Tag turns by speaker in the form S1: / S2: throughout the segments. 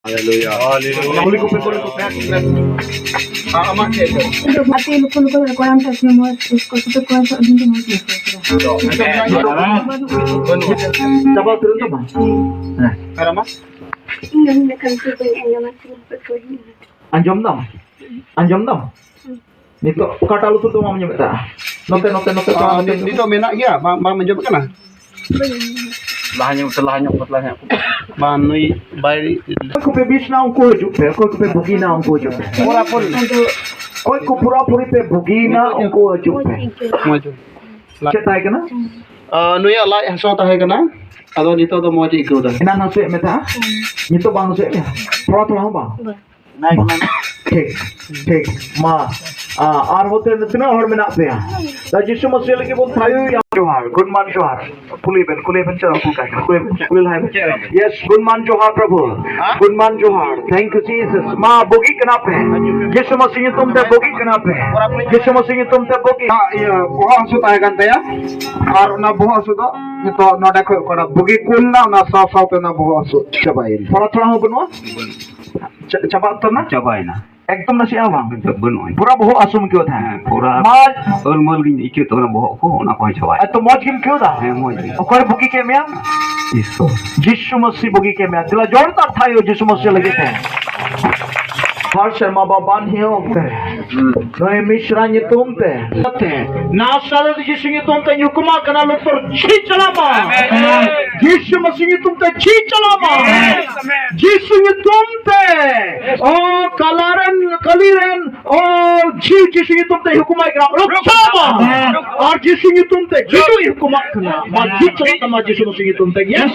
S1: Haleluya. Haleluya. Huli ko pe. Ama ke ko.
S2: तो बातें लोग कोराम तक में मत इसको तो कोई तो दिन तो मत
S1: Coba turun tuh, Bang. Nah, karama?
S2: नहीं कर सकते हैं मत कोई
S1: Anjom dong. Anjom dong. Nito, kata lu tuh mau nyebut ta. Note. Nito menak ya, Bang menjawab kana? Lahanya. Manui bai. Ko pe bis na ko ju pe, ko pe bugi na ko ju. Ora pun. Ko pura puri pe bugi na ko ju pe. Maju. Cek tay kana? Nui ala yang so tay kana? Ado nito to mo ji ikut dah. Ina na se meta? Nito bang se ya. Pura tuh bang. Naik mana? ठीक माँ are होते हैं ना और मिला पे हैं जिससे मसीह लगे वो थायु या जोहार गुड मान जोहार कुलेबन चलो कुल है यस गुड मान जोहार प्रभु गुड मान जोहार थैंक यू जीसस माँ बोगी कना पे जिससे मसीह तुम ते बोगी कना पे जिससे मसीह तुम ते बोगी ये बहुत सुता है गंते या और ना बहुत सुता ये तो ना देखो कोना बोगी कुल ना साफ पे ना बहुत सुत चबाइन थोड़ा हो बनवा Coba tuh na?
S3: Cobain na.
S1: Ekdom na siya bang?
S3: Benuin.
S1: Pura boho asum kyo tha.
S3: Pura. Mal gini ikut orang bohong ko na koi cobain.
S1: Ato moj kim kyo da?
S3: Moj.
S1: Koi buki ke mea?
S3: Isu.
S1: Jishu Masih buki ke mea. Tila jortar tha yo Jishu Masih lagi the. हर शर्मा बाबा नहीं होते नए मिश्रा ये तुम ते ना सारे जिसु ये तुम ते युक्मा कना लोग पर छी चला मा जिसु मसीह ये तुम ते छी चला मा जिसु ये तुम ते ओ कलीरन ओ जिसु ये तुम ते युक्मा कना लोग चला मा और जिसु ये तुम ते जिसु युक्मा कना मा जी चला मा जिसु मसीह ये तुम ते yes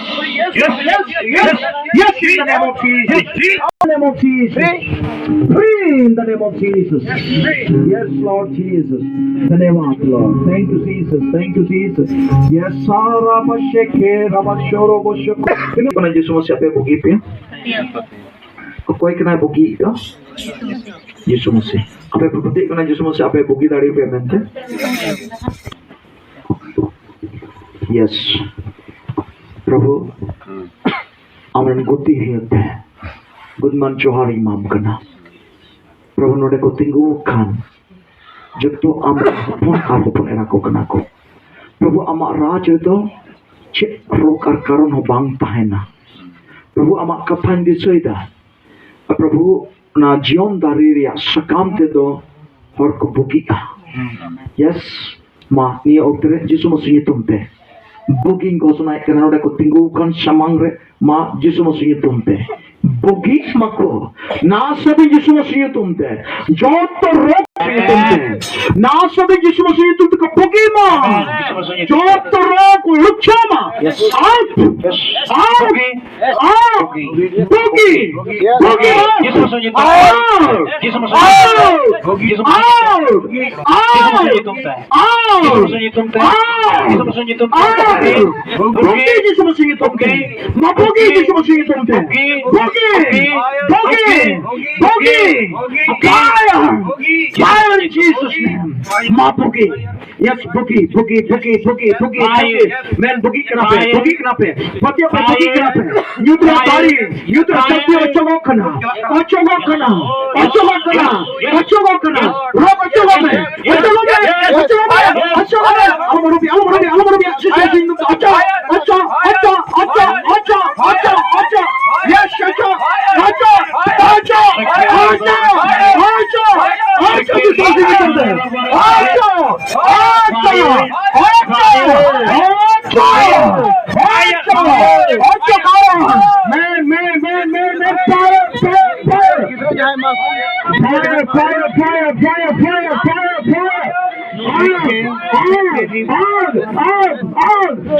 S1: in the name of Jesus in the name of Jesus free in the name of Jesus. Yes, Lord Jesus. The name of the Lord. Thank you, Jesus. Thank you, Jesus. Yes, Sara Basheke, Rabashoro Boshoko. Sino ko na Yesus Masih apa bugi pe? Kau kena bugi ya? Yesus Masih. Apa berarti ko na Yesus Masih apa bugi dari pe mente? Yes. Prabhu, aman guti hiate. Gudman Johari Imam kena. Prabhu node ko tinggukan jatuh apapun era ko kena ko Prabhu amak raja itu cek rokar karon ho bang tahena Prabhu amak kapan disoida Prabhu na jion dari ria sakam te do hor ko bugi yes ma ni oktere Jisu Masih tumte booking ko sunai kena node ko tinggukan samangre ma Jisu Masih tumte बुगी मको ना सभी यीशु मसीह तुमते जो तो रोग तुमते ना सभी यीशु मसीह तुमते का बुगी मां जो तो रोग लुच्चा मां out बुगी
S3: Yesus Masih itu. Yesus Masih
S1: Fire in Jesus' name. Ma bugi. Yes, bugi. Man, bugi kenapa? Pati apa bugi kenapa? Yutra tari, yutra sakti ocogok kana. Rob ocogok me. Alamurubi. Sisi sindu ocho. Yes, ocho.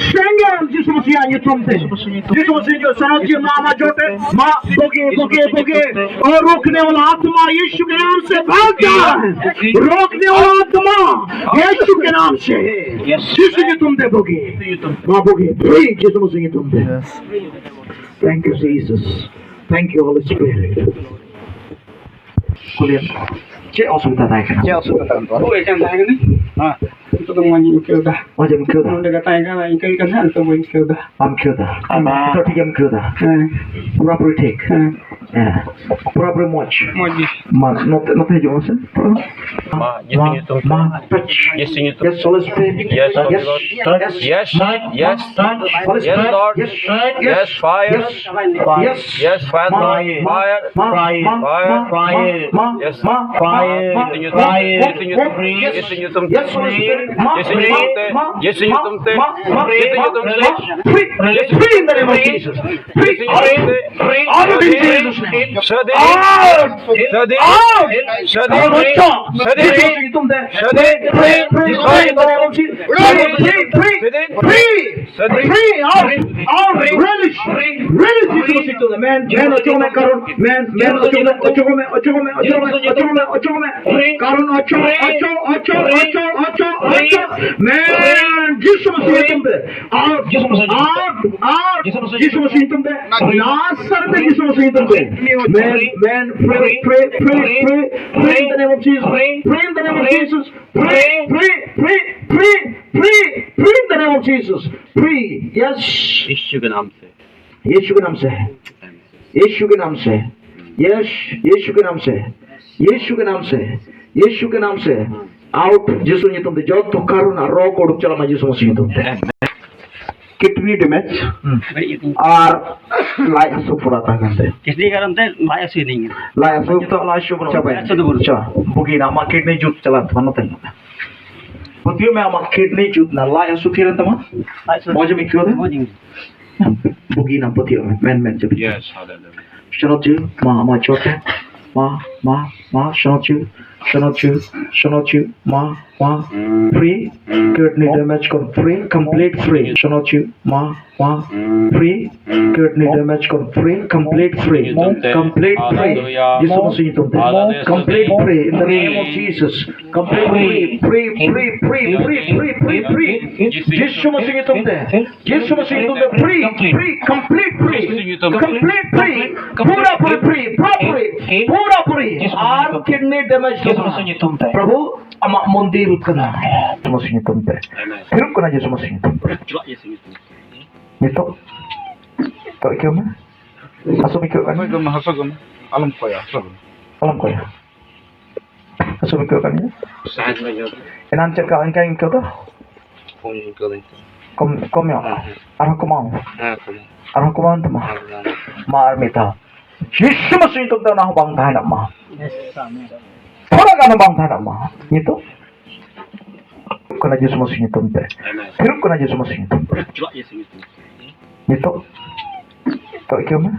S1: Sengal Jisu Masih yang tumte. Jisu Masih जो सनोजी मामा जोटे माँ बोगे और रोकने वाला आत्मा यीशु के नाम से भाग जाए रोकने वाला आत्मा यीशु के नाम से यीशु के तुम दे बोगे माँ बोगे यीशु मसीह के तुम दे Thank you Jesus Thank you Holy Spirit kuliah cek osum tatai kan
S3: Oh, yang tanya ni. Itu kan wajib kau dah.
S1: Wajib kau dah.
S3: Udah kata kan, ikan kan itu wajib kau dah.
S1: Am kau dah. Itu tiga kau dah. Pura-pura take. Pura-pura moch.
S3: Moji.
S1: Ma, not hijau masa. Ma, touch.
S4: Yes, in YouTube.
S1: Yes, Holy Spirit.
S4: Yes, Holy
S1: yes,
S4: God.
S1: yes,
S4: Yes, yes,
S1: Holy
S4: yes,
S1: Spirit.
S4: Lord.
S1: Yes,
S4: Yes, fire.
S1: Yes,
S4: Yes, fire, Lord. Fire. Fire. Yes,
S1: fire.
S4: Yes, in YouTube. Yes, in YouTube. Yes, in YouTube.
S1: Yes, Holy Spirit.
S4: Yes, in YouTube. Yes, in YouTube. Yes, in YouTube.
S1: Free in the name of Jesus. Free. Out of Jesus' name.
S4: Shadi.
S1: Out.
S4: Shadi. Shadi.
S1: Shadi. Free in the name of Jesus. Free. Out. Relish. Jesus into the man. Ocho me karon. Man. Ocho me. Karon ocho. Man. Jesus into the. Out. Jesus into the. Nazareth Jesus into the. Man. Pray in the name of Jesus. Pray in the name of Jesus. Pray in the name of Jesus. Pray. Yes.
S4: यीशु के नाम से.
S1: यीशु के नाम से. यीशु के नाम से. Yes. यीशु के नाम से. यीशु के नाम से. यीशु के नाम से. Out. यीशु ने तुमसे जो तो करुणा रोग को चला मैं यीशु मसीह तुमसे. कितनी डैमेज और लाइफ से पूरा था करते.
S3: कितनी कारण थे लाइफ से नहीं है.
S1: लाइफ तो लाइफ से पूरा. अच्छा बुकी ना माँ किडनी जूत चला था ना तेरे. Betul memang kidney jut na la yang sukiran teman. Mau je mikir tu? Bugi na betul men je.
S4: Yes, hallelujah.
S1: Shanot je, ma chote, ma shanot je, ma free kidney damage kon free complete free. Shanot je, ma free kidney damage kon free complete free. Complete free. Jesus masih itu. Complete free in the name of Jesus. Complete free. Jesus masih itu. Jesus masih itu. Free. Complete free. Complete free. Pura free. Pura free. Our kidney damage. प्रभु अमा मंदिर कना मसीह तुमते फिर कना यीशु मसीह तुमते ये तो क्यों मैं असो क्यों kan
S3: Hasagam. Alam ko ya.
S1: असो क्यों kan
S4: शायद मैं जो
S1: enan cek kau ingkang kau tu
S4: phone कर दें.
S1: kom ya arah komau tu mah mar mita यीशु मसीह तुमते ना bang tahan nak mah थोड़ा गाना बांधता ना माँ ये तो कना यीशु मसीह तुमते फिर कना यीशु मसीह तुमते ये तो क्यों मैं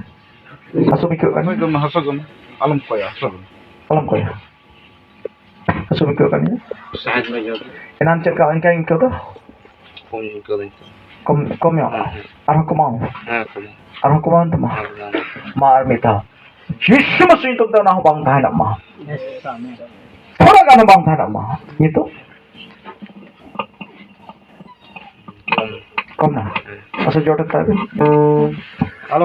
S1: असो क्यों kan
S3: Hasagam. Alam ko ya.
S1: असो क्यों kan
S4: शायद मैं जो
S1: enan cek kau ingkang kau tu
S4: phone कर दें.
S1: kom ya arah komau tu mah mar mita यीशु मसीह तुमते ना bang tahan nak mah थोड़ा गाना बांधता ना माँ ये तो कम ना ऐसा जोड़ सकता है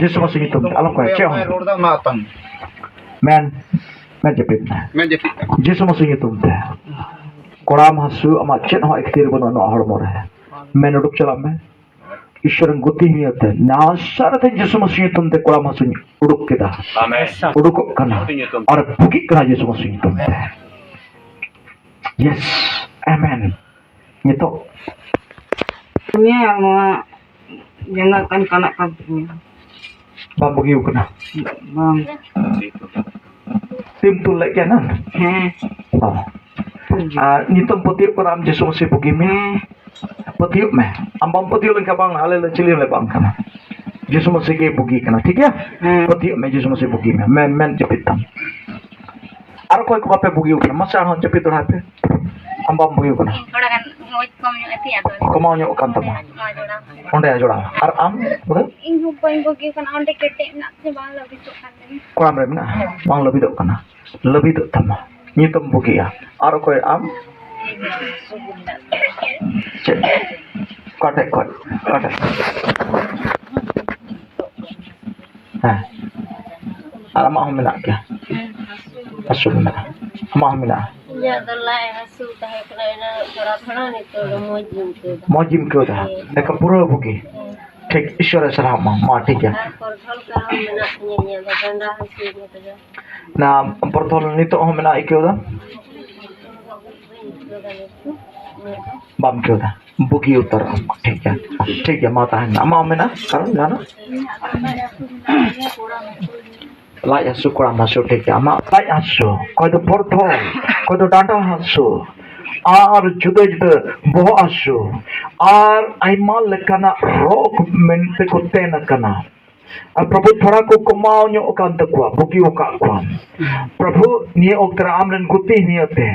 S1: यीशु मसीह तुम आलम को क्या हो मैं जपित ना यीशु मसीह तुम थे कोराम हंसू अमा चेन हो एक तीर बनो ना हर मोरे मैं नडुक चला मैं ईश्वर गुत्ती ही होते नासार थे यीशु मसीह तुम थे कोराम हंसू उड़ुक के दा उड़ुक करना और बुकी करना यीशु मसीह तुम थे. Yes, amen. Itu.
S2: Ini yang mau jangankan kanak-kanaknya.
S1: Bang begiu kena.
S2: Bang.
S1: Tim tu lek kanan. Oh. Ni tu putih peram Yesus masih begini. Putih meh. Ambang putih lengkap bang. Ale lecili le bang kana. Yesus masih ke bugi kana. ठीक है? Putih meh Yesus masih bugi meh. Men jepitan. Ar koy ko ape bugi ukana masa han jepit ora ape ambam bugi ukana
S2: Thora kan moit kom yung ati ato.
S1: Komau nyo kan tama onde ajoda ar am bola
S2: Ing hupain bugi kan onde kete nak se bang labi tu kan.
S1: koram remna bang lebih dok kana lebih dok tama nyitum bugi ya ar koy am cek kate Alam aku melak ya. Asu melak. Ama melak.
S2: Ya dolai asu tahe kena surat hana ni tu mojim tu.
S1: Mojim kau dah. Dekat pura buki. ठीक ईश्वर सलाह मा ठीक है ना परथोल नितो हम ना इक्यो दा बम क्यों दा बुकी उत्तर ठीक है माता है ना मेना कारण जाना लाया सुकुरा masuk ठीक है मा लाया सु कोई तो परथोल कोई तो डांडा हासु আর जुदा जुदा boh asu R aimal lekana rok mente kotena kana Prabhu thora ko kumao nyo okan takwa buki oka kwan Prabhu ni oktra amren guti ni ate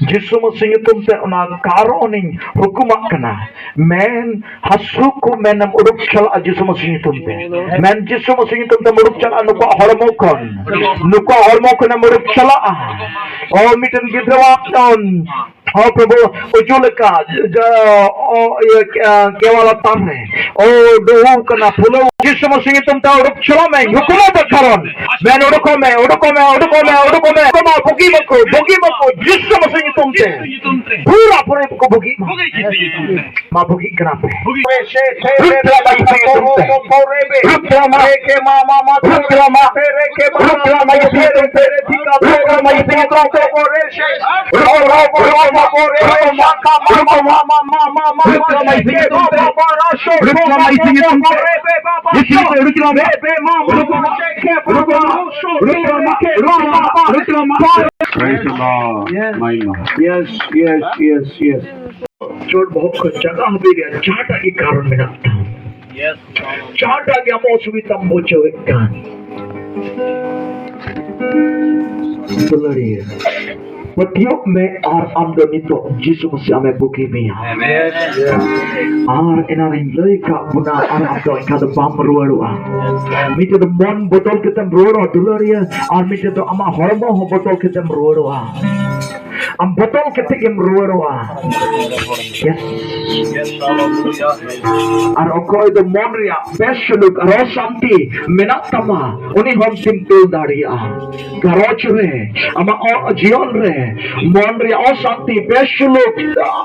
S1: Jisu Masih tumte ona karo ning hukumak kana men hasuku menam uruk chal Jisu Masih tumte men Jisu Masih tumte uruk chal anuka hormokon nuka hormokon uruk chala oh miten gidrawak ton Oh Prabhu ujulka kewala tamne oh dohu kana pulo Jisu Masih tumte uruk chala men hukumak karon men uruko me kama buki mako Jisu Masih tumte pura pura ko buki ma buki kenapa
S3: Praise the Lord. My Lord.
S1: yes चोट बहुत कुछ जगह भी गया चाटा के कारण में नाता चाटा के अमोसुवी तंबोचो एकन तो लड़िए Petiok me ar amdo nito Jisu Masih ame buki miya. Ar enaring leika buna ar amdo ikada bam ruarua. Mite do mon botol kitem ruarua dularia ar mite do ama hormo ho botol kitem ruarua. Am botol kitem ruarua. Yes. Ar okoy do mon ria besuluk aro santi menatama uni hom simtul daria. Garochre ama jion re Mondri Osakti Besuluk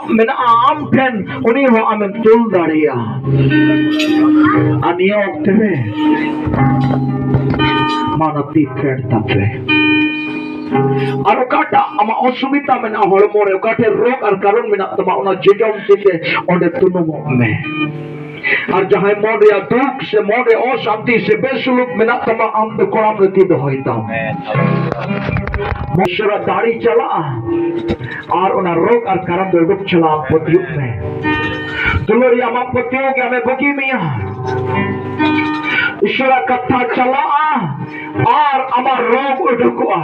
S1: Min Ampen Uniho Amen Tuldaria Anio Teve Manati Fred Tape Arukata Ama Osumita Mena Holmore Ukate Rok Ar Karun Minatama Una Jijom Site Ode Tunumo Me Ar Jahai Mondria Duk Se Mondri Osakti Se Besuluk Minatama Am the Koram Rati Dohoitam Mashra dari chala और उन रोग और कारण दुर्गुप्त चला पतियुग में दुलोरी अमा पतियों के हमें बुकी मिया ईश्वर कथा चला और अमा रोग उठुआ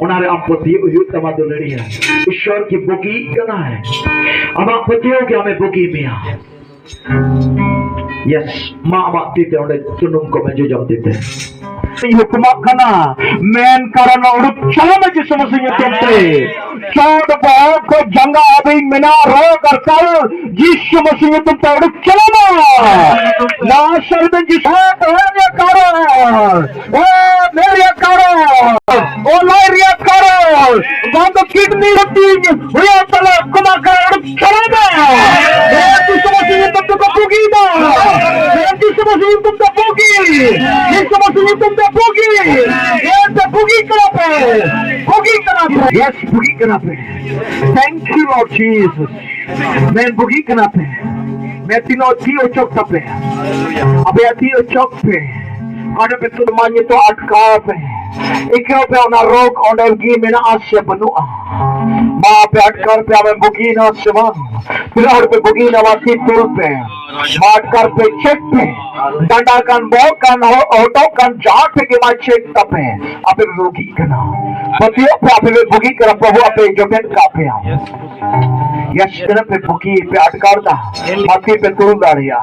S1: उनारे आप पतियों युद्ध तमा दुलोरी है ईश्वर की बुकी करना है अमा पतियों के हमें बुकी मिया yes मा अमा तीते उन्हें चुनुम को मैं जो जम तीते hukumak kana men karana urup chala Jisu Masih tumte chod bahut ko janga abhi mina rog ar kal Jisu Masih tumte urup chala na sharben Jisu mere karo oh mere karo oh lairia karo band kidney roti hoya tala kuma kar urup chala Jisu Masih tumte bugi na Jisu Masih tumte bugi Jisu Masih tumte Bugi! Yes, the Bugi Kanape! Bugi Kanape! Yes, Bugi Kanape! Thank you, Lord Jesus! Man, Bugi Kanape! मैं तीनों तीनों चौक पे अबे तीनों चौक पे ada betul manya to atkap ikaw pe na rok onel gi mena asya banua ma pe atkar pe ame bugina sevan pilahar pe bugina wasi tul pe mat kar pe check pe danda kan bo kan auto kan jaat pe ke ma check tape ape rogi kana patio pe ape bugi kara prabhu ape joten ka pe yes kena pe bugi pe atkar da mati pe tul daria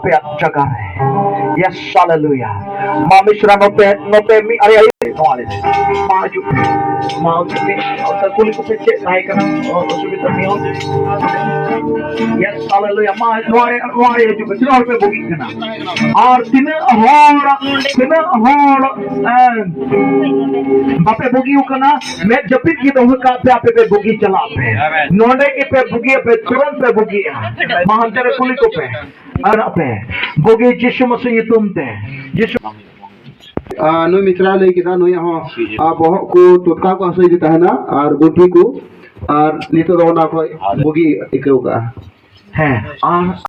S1: ape acha kar yes hallelujah mamisra no pe mi maju pe atau kulit ko pe cek naik kana osubita niyo yes hallelujah ma noare ju pe tinor pe bugi kana aur tina hora bape bugi kana मैं जब भी की तो का पे आपे पे बुगी चला पे नोंडे के पे बुगी पे तुरंत पे बुगी महांतरे कुली को पे और पे बुगी यीशु मसीह तुमते यीशु
S5: नुई मित्रा लई किदा नुई हो बहक को टोटका को हसई दिता है ना और गुठी को और नितो दो ना को बुगी इकौ का
S1: है